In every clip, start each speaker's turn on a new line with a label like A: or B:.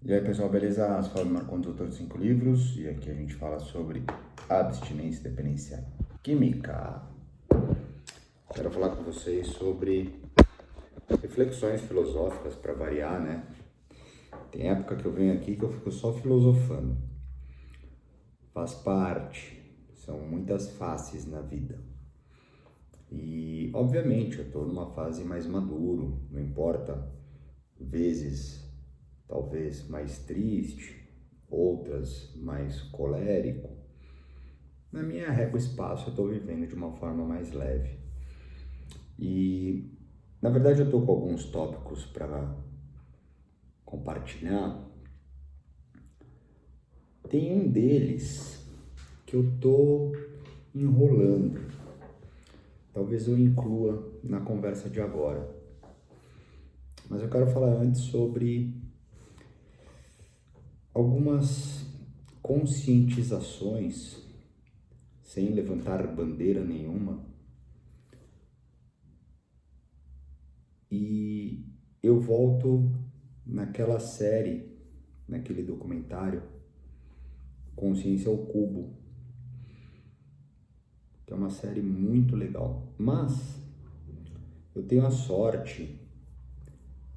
A: E aí pessoal, beleza? Eu sou o Marcondes, autor de 5 livros, e aqui a gente fala sobre abstinência e dependência química. Quero falar com vocês sobre reflexões filosóficas para variar, né? Tem época que eu venho aqui que eu fico só filosofando. Faz parte, são muitas faces na vida. E obviamente eu estou numa fase mais maduro, não importa, vezes talvez mais triste, outras mais colérico. Na minha régua espaço eu estou vivendo de uma forma mais leve. E na verdade eu estou com alguns tópicos para compartilhar. Tem um deles que eu estou enrolando. Talvez eu inclua na conversa de agora. Mas eu quero falar antes sobre algumas conscientizações, sem levantar bandeira nenhuma. E eu volto naquela série, naquele documentário, Consciência ao Cubo, que é uma série muito legal. Mas eu tenho a sorte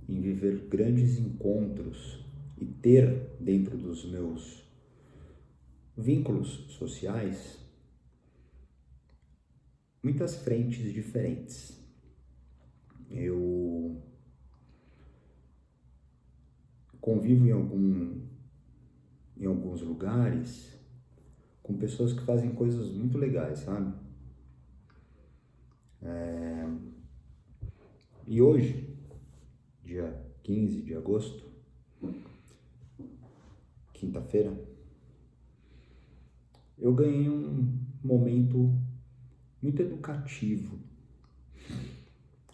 A: em viver grandes encontros e ter dentro dos meus vínculos sociais muitas frentes diferentes. Eu convivo em alguns lugares com pessoas que fazem coisas muito legais, sabe? E hoje, dia 15 de agosto, quinta-feira, eu ganhei um momento muito educativo.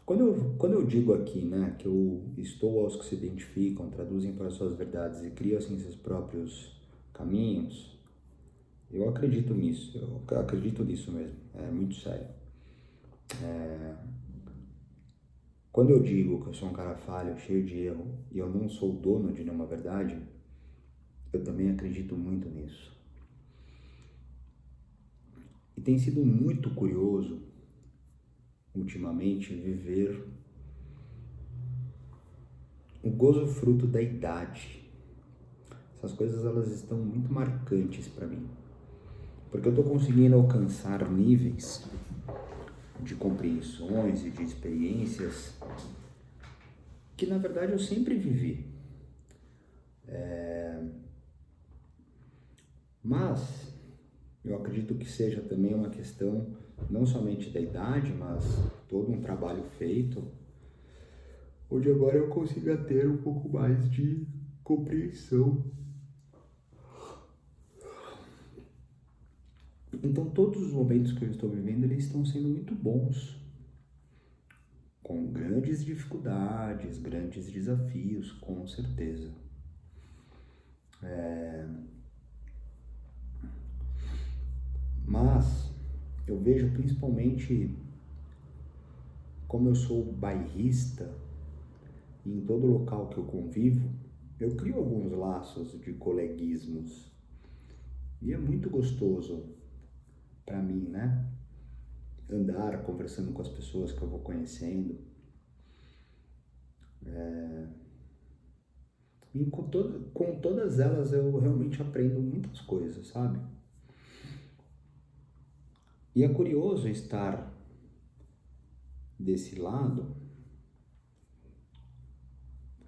A: Quando eu digo aqui, né, que eu estou aos que se identificam, traduzem para suas verdades e criam assim seus próprios caminhos, eu acredito nisso, eu acredito nisso mesmo, é muito sério. Quando eu digo que eu sou um cara falho, cheio de erro, e eu não sou dono de nenhuma verdade, eu também acredito muito nisso. E tem sido muito curioso, ultimamente, viver o gozo fruto da idade. Essas coisas, elas estão muito marcantes para mim. Porque eu estou conseguindo alcançar níveis de compreensões e de experiências que, na verdade, eu sempre vivi. Mas eu acredito que seja também uma questão não somente da idade, mas todo um trabalho feito, onde agora eu consiga ter um pouco mais de compreensão. Então todos os momentos que eu estou vivendo, eles estão sendo muito bons, com grandes dificuldades, grandes desafios, com certeza. Mas eu vejo principalmente como eu sou bairrista e em todo local que eu convivo, eu crio alguns laços de coleguismos. E é muito gostoso para mim, né? Andar conversando com as pessoas que eu vou conhecendo. E com todas elas eu realmente aprendo muitas coisas, sabe? E é curioso estar desse lado,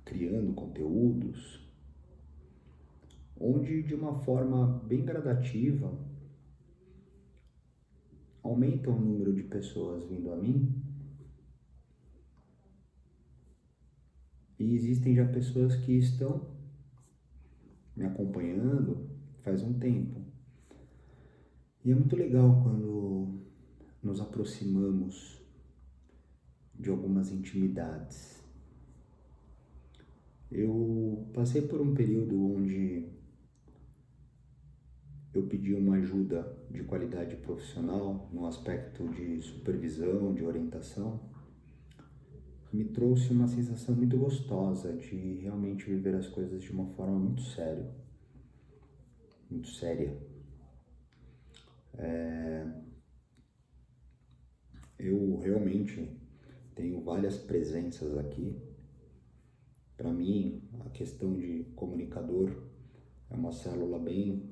A: criando conteúdos, onde de uma forma bem gradativa aumenta o número de pessoas vindo a mim e existem já pessoas que estão me acompanhando faz um tempo. E é muito legal quando nos aproximamos de algumas intimidades. Eu passei por um período onde eu pedi uma ajuda de qualidade profissional no aspecto de supervisão, de orientação. me trouxe uma sensação muito gostosa de realmente viver as coisas de uma forma muito séria. Muito séria. Eu realmente tenho várias presenças aqui. Para mim, a questão de comunicador é uma célula bem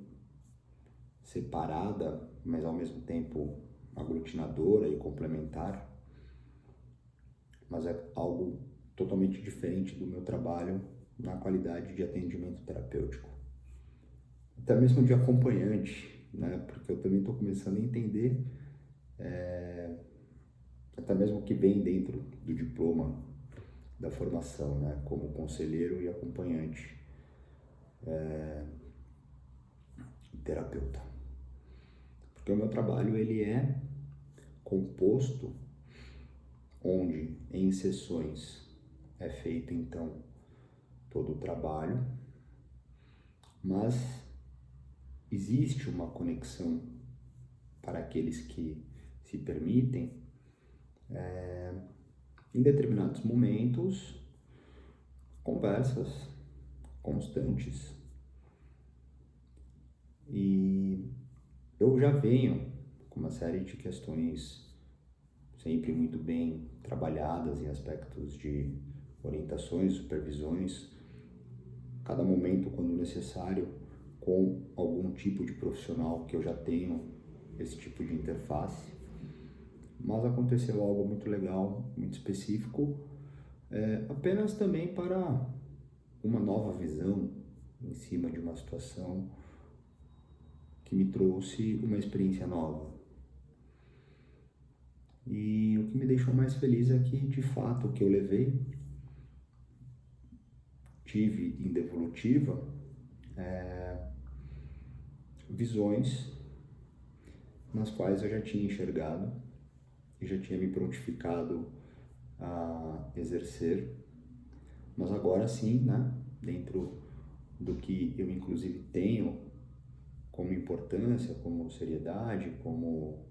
A: separada, mas ao mesmo tempo aglutinadora e complementar. Mas é algo totalmente diferente do meu trabalho na qualidade de atendimento terapêutico. Até mesmo de acompanhante, né? Porque eu também estou começando a entender, até mesmo o que vem dentro do diploma da formação, né? Como conselheiro e acompanhante, terapeuta. Porque o meu trabalho ele é composto, onde em sessões é feito então todo o trabalho, mas existe uma conexão para aqueles que se permitem, em determinados momentos, conversas constantes. E eu já venho com uma série de questões sempre muito bem trabalhadas em aspectos de orientações, supervisões, cada momento quando necessário, com algum tipo de profissional que eu já tenho esse tipo de interface. Mas aconteceu algo muito legal, muito específico, apenas também para uma nova visão em cima de uma situação que me trouxe uma experiência nova. E o que me deixou mais feliz é que, de fato, o que eu tive em devolutiva, visões nas quais eu já tinha enxergado e já tinha me prontificado a exercer, mas agora sim, né, dentro do que eu inclusive tenho como importância, como seriedade, como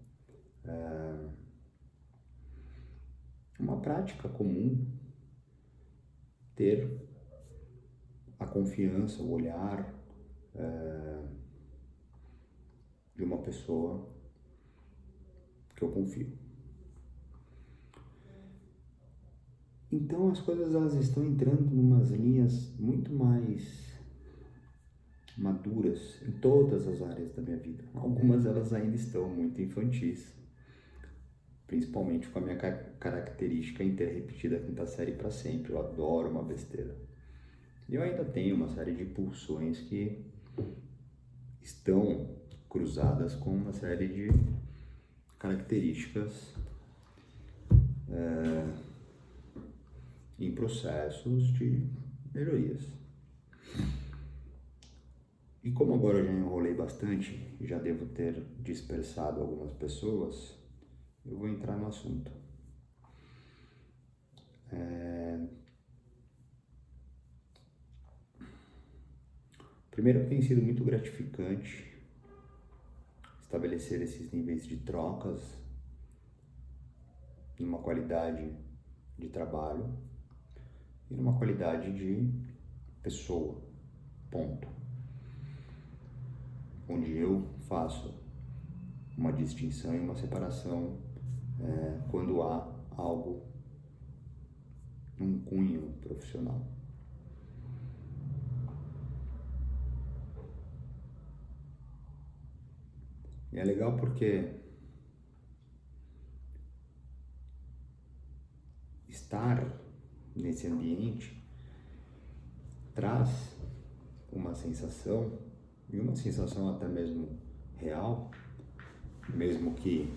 A: uma prática comum, ter a confiança, o olhar de uma pessoa que eu confio. Então as coisas elas estão entrando em umas linhas muito mais maduras em todas as áreas da minha vida. Algumas elas ainda estão muito infantis, principalmente com a minha característica em ter repetido a quinta série para sempre. Eu adoro uma besteira. E eu ainda tenho uma série de pulsões que estão cruzadas com uma série de características em processos de melhorias. E como agora eu já enrolei bastante e já devo ter dispersado algumas pessoas, eu vou entrar no assunto. Primeiro, tem sido muito gratificante estabelecer esses níveis de trocas numa qualidade de trabalho e numa qualidade de pessoa, ponto. Onde eu faço uma distinção e uma separação quando há algo num cunho profissional. E é legal porque estar nesse ambiente traz uma sensação, e uma sensação até mesmo real, mesmo que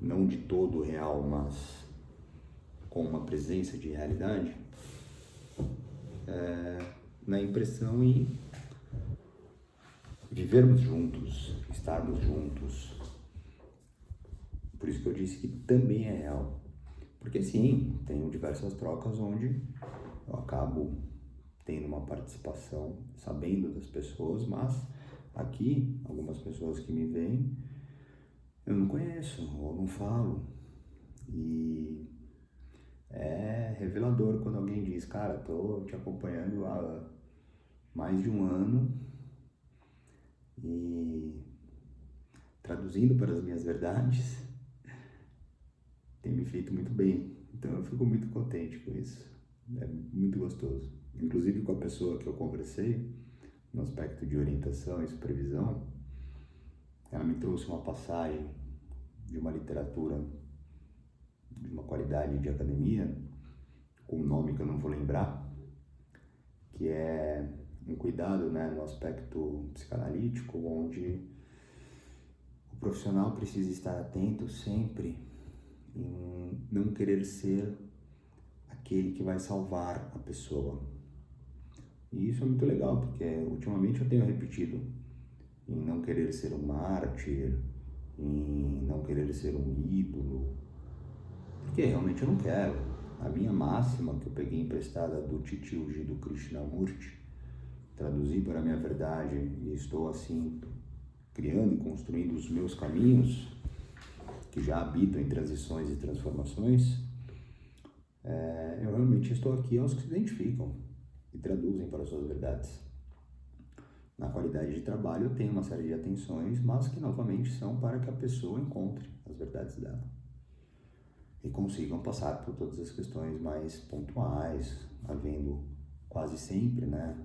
A: não de todo real, mas com uma presença de realidade, na impressão em vivermos juntos, estarmos juntos. Por isso que eu disse que também é real. Porque sim, tenho diversas trocas onde eu acabo tendo uma participação, sabendo das pessoas, mas aqui, algumas pessoas que me veem, eu não conheço, ou não falo. E É revelador quando alguém diz, cara, tô te acompanhando há mais de um ano e traduzindo para as minhas verdades, tem me feito muito bem. Então eu fico muito contente com isso. É muito gostoso. Inclusive com a pessoa que eu conversei, no aspecto de orientação e supervisão, ela me trouxe uma passagem de uma literatura de uma qualidade de academia, com um nome que eu não vou lembrar, que é um cuidado, né, no aspecto psicanalítico, onde o profissional precisa estar atento sempre em não querer ser aquele que vai salvar a pessoa. E isso é muito legal, porque ultimamente eu tenho repetido em não querer ser um mártir, em não querer ser um ídolo, porque realmente eu não quero. A minha máxima, que eu peguei emprestada do Titio do Krishnamurti, traduzi para a minha verdade e estou assim criando e construindo os meus caminhos, que já habitam em transições e transformações, eu realmente estou aqui aos que se identificam e traduzem para as suas verdades. Na qualidade de trabalho eu tenho uma série de atenções, mas que novamente são para que a pessoa encontre as verdades dela e consigam passar por todas as questões mais pontuais, havendo quase sempre, né?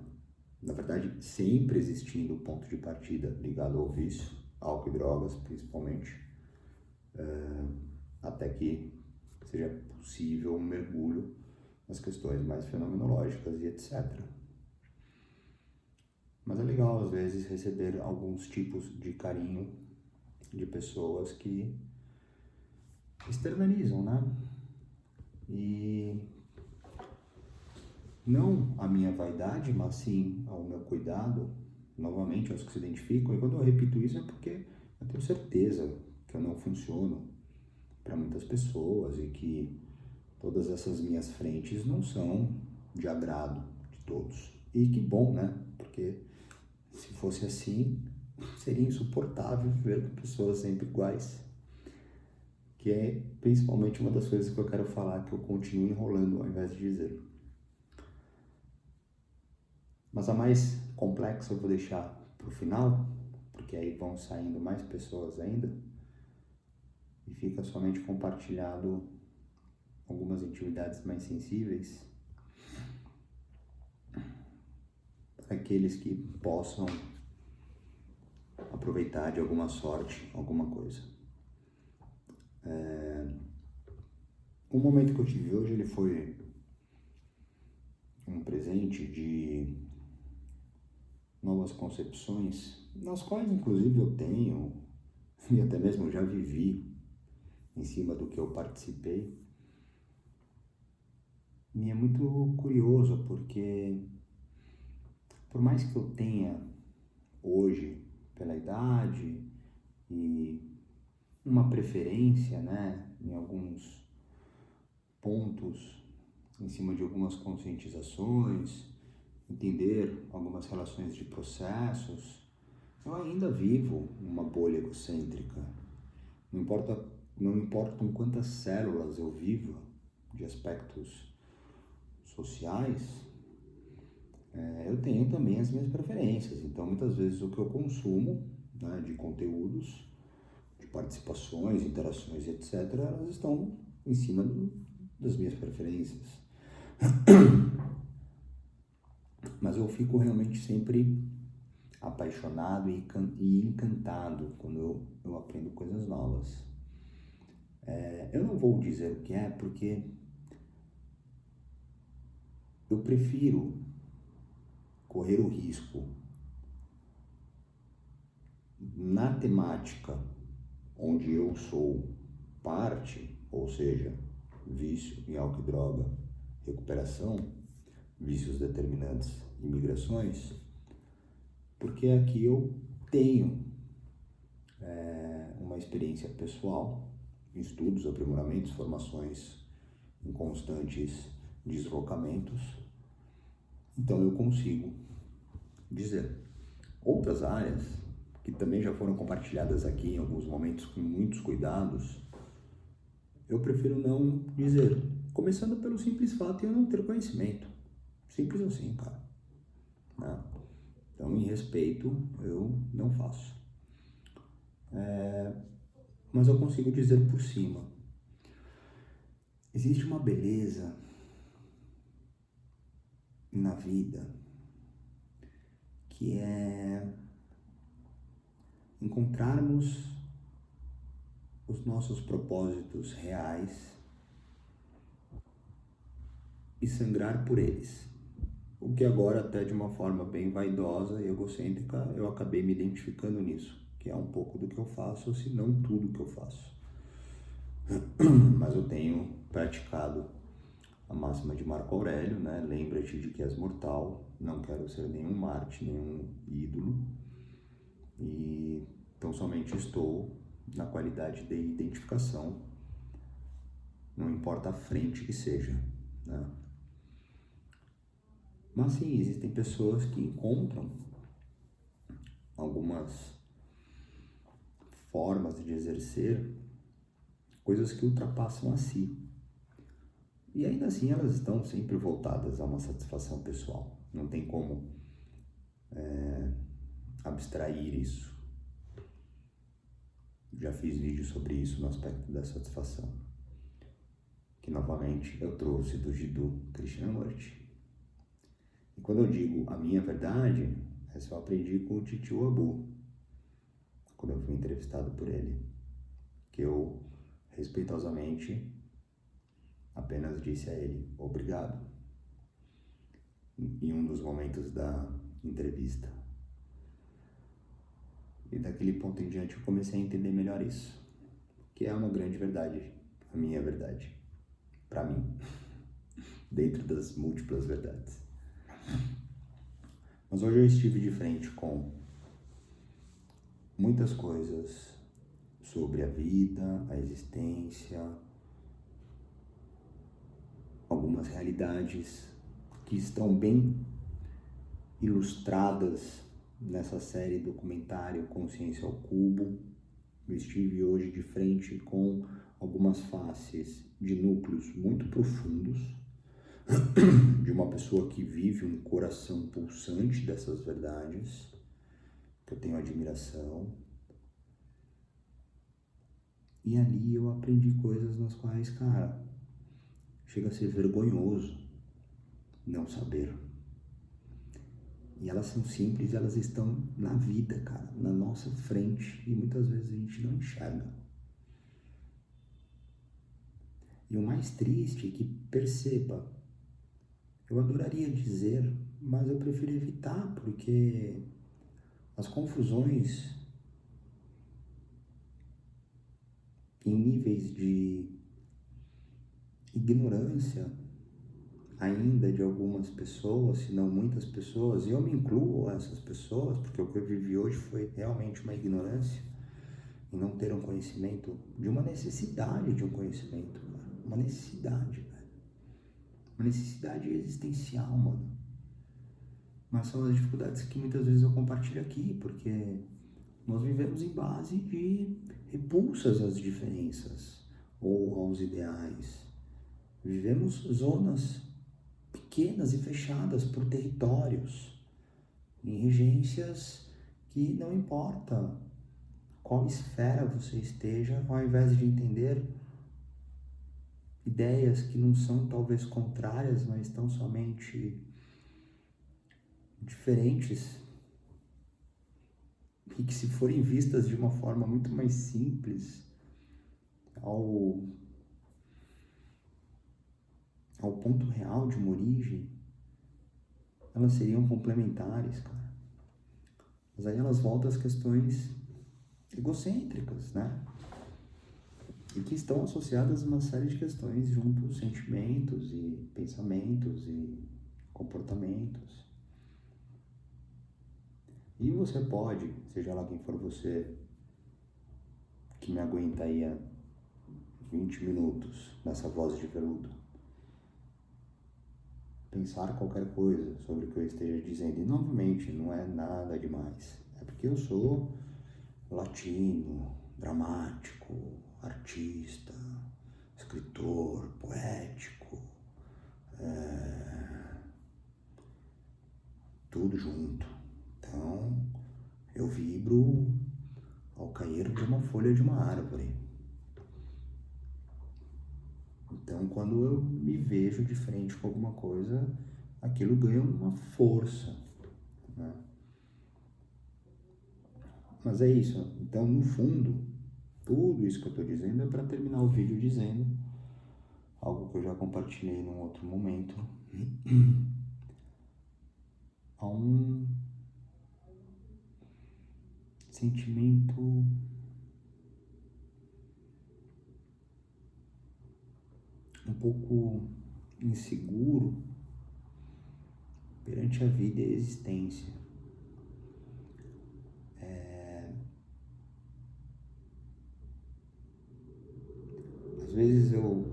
A: Na verdade, sempre existindo o ponto de partida ligado ao vício, álcool e drogas principalmente, até que seja possível um mergulho nas questões mais fenomenológicas e etc. Mas é legal, às vezes, receber alguns tipos de carinho de pessoas que externalizam, né? E não a minha vaidade, mas sim ao meu cuidado, novamente, aos que se identificam. E quando eu repito isso é porque eu tenho certeza que eu não funciono para muitas pessoas e que todas essas minhas frentes não são de agrado de todos. E que bom, né? Porque se fosse assim, seria insuportável viver com pessoas sempre iguais. Que é principalmente uma das coisas que eu quero falar, que eu continuo enrolando ao invés de dizer. Mas a mais complexa eu vou deixar para o final, porque aí vão saindo mais pessoas ainda, e fica somente compartilhado algumas intimidades mais sensíveis para aqueles que possam aproveitar de alguma sorte, alguma coisa. O momento que eu tive hoje, ele foi um presente de novas concepções, nas quais inclusive eu tenho, e até mesmo já vivi em cima do que eu participei. E é muito curioso, porque por mais que eu tenha hoje, pela idade e uma preferência, né, em alguns pontos, em cima de algumas conscientizações, entender algumas relações de processos, eu ainda vivo uma bolha egocêntrica. Não importa em quantas células eu vivo de aspectos sociais, eu tenho também as minhas preferências. Então, muitas vezes o que eu consumo, né, de conteúdos, de participações, interações, etc., elas estão em cima das minhas preferências. Mas eu fico realmente sempre apaixonado e encantado quando eu aprendo coisas novas. Eu não vou dizer o que é, porque eu prefiro correr o risco na temática onde eu sou parte, ou seja, vício em álcool e droga, recuperação, vícios determinantes e migrações, porque aqui eu tenho uma experiência pessoal, estudos, aprimoramentos, formações em constantes deslocamentos, então eu consigo dizer. Outras áreas que também já foram compartilhadas aqui em alguns momentos com muitos cuidados, eu prefiro não dizer. Começando pelo simples fato de eu não ter conhecimento. Simples assim, cara. Né? Então, em respeito, eu não faço. Mas eu consigo dizer por cima. Existe uma beleza na vida que é encontrarmos os nossos propósitos reais e sangrar por eles. O que agora, até de uma forma bem vaidosa e egocêntrica, eu acabei me identificando nisso, que é um pouco do que eu faço, se não tudo que eu faço. Mas eu tenho praticado a máxima de Marco Aurélio, né? Lembra-te de que és mortal, não quero ser nenhum Marte, nenhum ídolo, e então somente estou na qualidade de identificação, não importa a frente que seja, né? Mas sim, existem pessoas que encontram algumas formas de exercer coisas que ultrapassam a si. E ainda assim elas estão sempre voltadas a uma satisfação pessoal. Não tem como abstrair isso. Já fiz vídeo sobre isso no aspecto da satisfação, que novamente eu trouxe do Jiddu Krishnamurti. E quando eu digo a minha verdade, essa eu aprendi com o Titio Abu, quando eu fui entrevistado por ele, que eu respeitosamente apenas disse a ele obrigado em um dos momentos da entrevista. E daquele ponto em diante eu comecei a entender melhor isso, que é uma grande verdade, a minha verdade, para mim, dentro das múltiplas verdades. Mas hoje eu estive de frente com muitas coisas sobre a vida, a existência, algumas realidades que estão bem ilustradas nessa série documentário Consciência ao Cubo. Eu estive hoje de frente com algumas faces de núcleos muito profundos de uma pessoa que vive um coração pulsante dessas verdades, que eu tenho admiração. E ali eu aprendi coisas nas quais, cara, chega a ser vergonhoso não saber. E elas são simples, elas estão na vida, cara, na nossa frente, e muitas vezes a gente não enxerga. E o mais triste é que, perceba, eu adoraria dizer, mas eu prefiro evitar, porque as confusões em níveis de ignorância ainda de algumas pessoas, se não muitas pessoas, e eu me incluo essas pessoas, porque o que eu vivi hoje foi realmente uma ignorância e não ter um conhecimento, de uma necessidade de um conhecimento, cara. Uma necessidade, velho. Uma necessidade existencial, mano. Mas são as dificuldades que muitas vezes eu compartilho aqui, porque nós vivemos em base de repulsas às diferenças ou aos ideais. Vivemos zonas pequenas e fechadas por territórios, em regências que não importa qual esfera você esteja, ao invés de entender ideias que não são talvez contrárias, mas estão somente diferentes, e que se forem vistas de uma forma muito mais simples, ao ponto real de uma origem, elas seriam complementares, cara. Mas aí elas voltam às questões egocêntricas, né? E que estão associadas a uma série de questões junto aos sentimentos e pensamentos e comportamentos. E você pode, seja lá quem for você, que me aguenta aí há 20 minutos nessa voz de veludo, pensar qualquer coisa sobre o que eu esteja dizendo. E novamente, não é nada demais. É porque eu sou latino, dramático, artista, escritor, poético, tudo junto. Então, eu vibro ao cair de uma folha de uma árvore. Então, quando eu me vejo de frente com alguma coisa, aquilo ganha uma força, né? Mas é isso. Então, no fundo, tudo isso que eu estou dizendo é para terminar o vídeo dizendo algo que eu já compartilhei num outro momento. Há um sentimento um pouco inseguro perante a vida e a existência. Às vezes eu,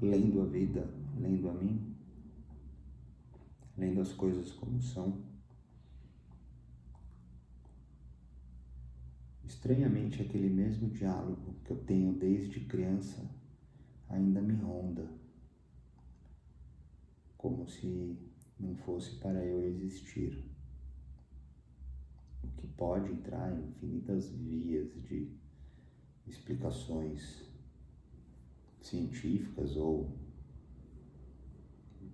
A: lendo a vida, lendo a mim, lendo as coisas como são, estranhamente aquele mesmo diálogo que eu tenho desde criança ainda me ronda, como se não fosse para eu existir. O que pode entrar em infinitas vias de explicações científicas ou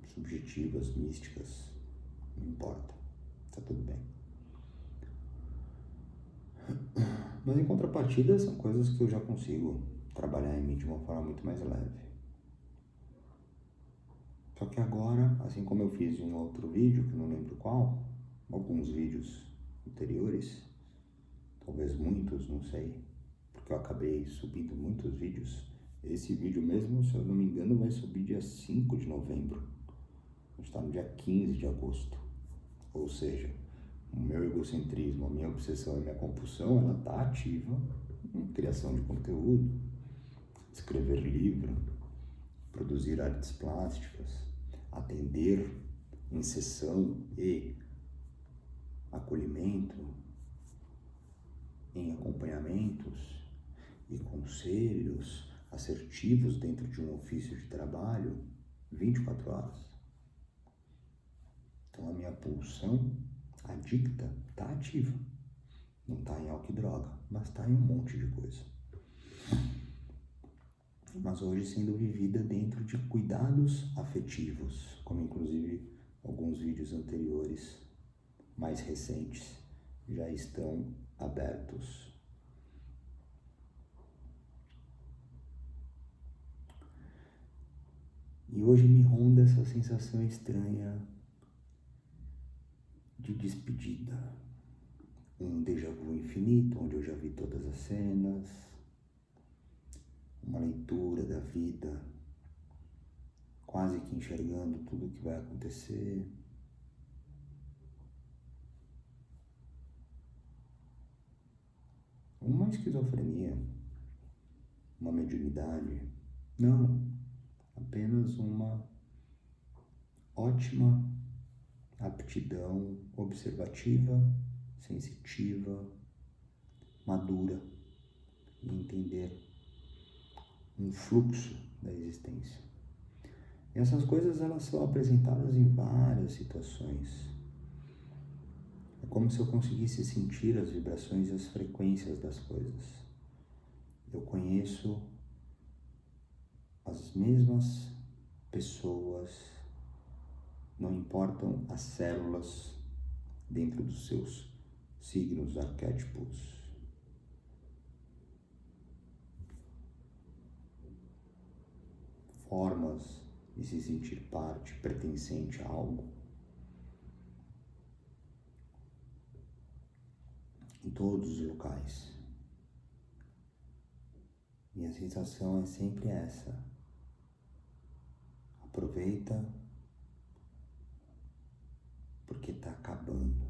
A: subjetivas, místicas, não importa, tá tudo bem. Mas em contrapartida são coisas que eu já consigo trabalhar em mim de uma forma muito mais leve. Só que agora, assim como eu fiz em outro vídeo, que eu não lembro qual, alguns vídeos anteriores, talvez muitos, não sei, porque eu acabei subindo muitos vídeos. Esse vídeo mesmo, se eu não me engano, vai subir dia 5 de novembro. A gente está no dia 15 de agosto. Ou seja, o meu egocentrismo, a minha obsessão e a minha compulsão, ela está ativa em criação de conteúdo, escrever livro, produzir artes plásticas, atender em sessão e acolhimento, em acompanhamentos e conselhos assertivos dentro de um ofício de trabalho 24 horas. Então a minha pulsão adicta está ativa. Não está em álcool e droga, mas está em um monte de coisa. Mas hoje sendo vivida dentro de cuidados afetivos, como inclusive alguns vídeos anteriores, mais recentes, já estão abertos. E hoje me ronda essa sensação estranha de despedida. Um déjà vu infinito, onde eu já vi todas as cenas, uma leitura da vida, quase que enxergando tudo o que vai acontecer. Uma esquizofrenia, uma mediunidade, não, apenas uma ótima aptidão observativa, sensitiva, madura e entender um fluxo da existência. E essas coisas elas são apresentadas em várias situações. É como se eu conseguisse sentir as vibrações e as frequências das coisas. Eu conheço as mesmas pessoas, não importam as células dentro dos seus signos arquétipos. Formas de se sentir parte, pertencente a algo. Em todos os locais. E a sensação é sempre essa. Aproveita, porque está acabando.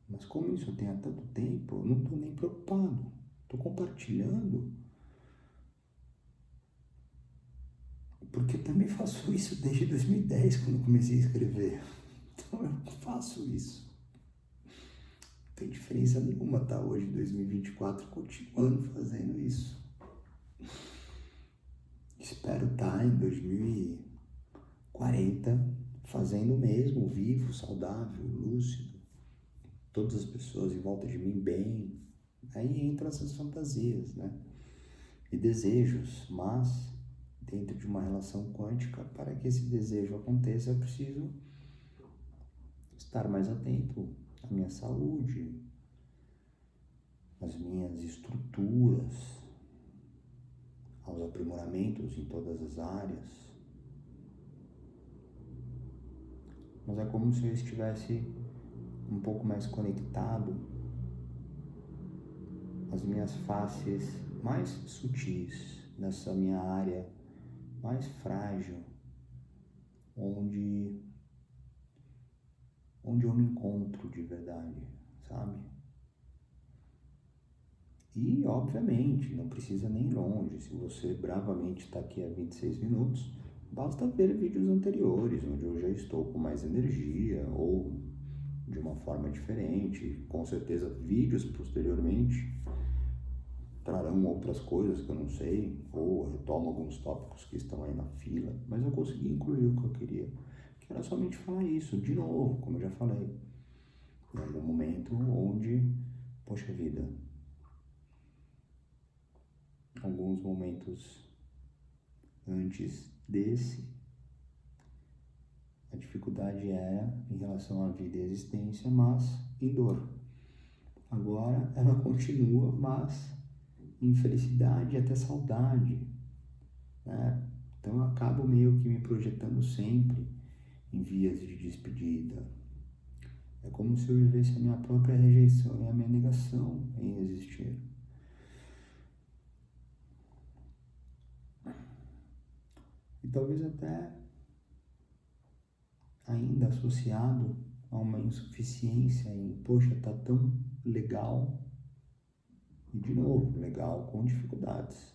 A: Mas como isso tem há tanto tempo, eu não estou nem preocupado. Estou compartilhando. Porque eu também faço isso desde 2010, quando comecei a escrever. Então eu faço isso. tem diferença nenhuma, tá? Hoje, 2024, continuando fazendo isso. Espero estar em 2040 fazendo o mesmo, vivo, saudável, lúcido, todas as pessoas em volta de mim bem. Aí entram essas fantasias, né? E desejos, mas dentro de uma relação quântica, para que esse desejo aconteça, eu preciso estar mais atento à minha saúde, às minhas estruturas, aos aprimoramentos em todas as áreas. Mas é como se eu estivesse um pouco mais conectado às minhas faces mais sutis, nessa minha área mais frágil, onde eu me encontro de verdade, sabe? E, obviamente, não precisa nem ir longe. Se você bravamente está aqui há 26 minutos, basta ver vídeos anteriores, onde eu já estou com mais energia ou de uma forma diferente. Com certeza, vídeos posteriormente trarão outras coisas que eu não sei, ou retomo alguns tópicos que estão aí na fila, mas eu consegui incluir o que eu queria, que era somente falar isso, de novo, como eu já falei, em algum momento onde, poxa vida, alguns momentos antes desse, a dificuldade era em relação à vida e à existência, mas em dor. Agora ela continua, mas em felicidade e até saudade, né? Então eu acabo meio que me projetando sempre em vias de despedida. É como se eu vivesse a minha própria rejeição e a minha negação em existir. E talvez até ainda associado a uma insuficiência em, poxa, tá tão legal. E de novo, legal com dificuldades,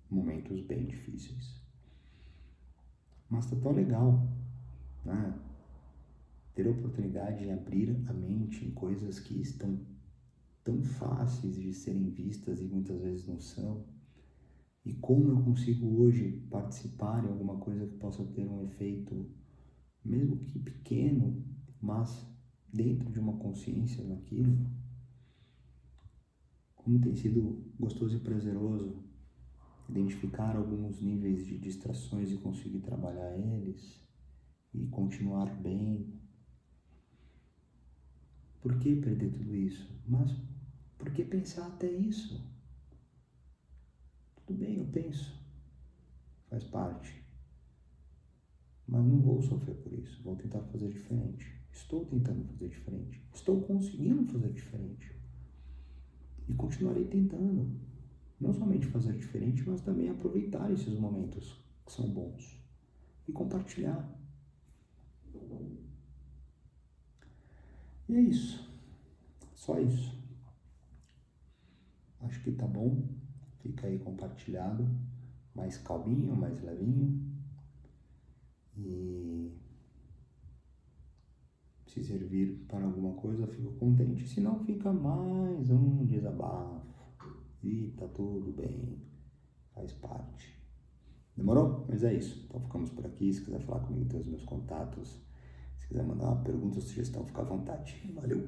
A: momentos bem difíceis. Mas tá tão legal, né? Ter a oportunidade de abrir a mente em coisas que estão tão fáceis de serem vistas e muitas vezes não são. E como eu consigo hoje participar em alguma coisa que possa ter um efeito, mesmo que pequeno, mas dentro de uma consciência naquilo. Como tem sido gostoso e prazeroso identificar alguns níveis de distrações e conseguir trabalhar eles e continuar bem. Por que perder tudo isso? Mas por que pensar até isso? Tudo bem, eu penso, faz parte. Mas não vou sofrer por isso, vou tentar fazer diferente. Estou tentando fazer diferente. Estou conseguindo fazer diferente. E continuarei tentando. Não somente fazer diferente, mas também aproveitar esses momentos que são bons. E compartilhar. E é isso. Só isso. Acho que tá bom. Fica aí compartilhado. Mais calminho, mais levinho. E se servir para alguma coisa, fico contente. Se não, fica mais um desabafo. E tá tudo bem. Faz parte. Demorou? Mas é isso. Então ficamos por aqui. Se quiser falar comigo, tem os meus contatos. Se quiser mandar uma pergunta ou sugestão, fica à vontade. Valeu!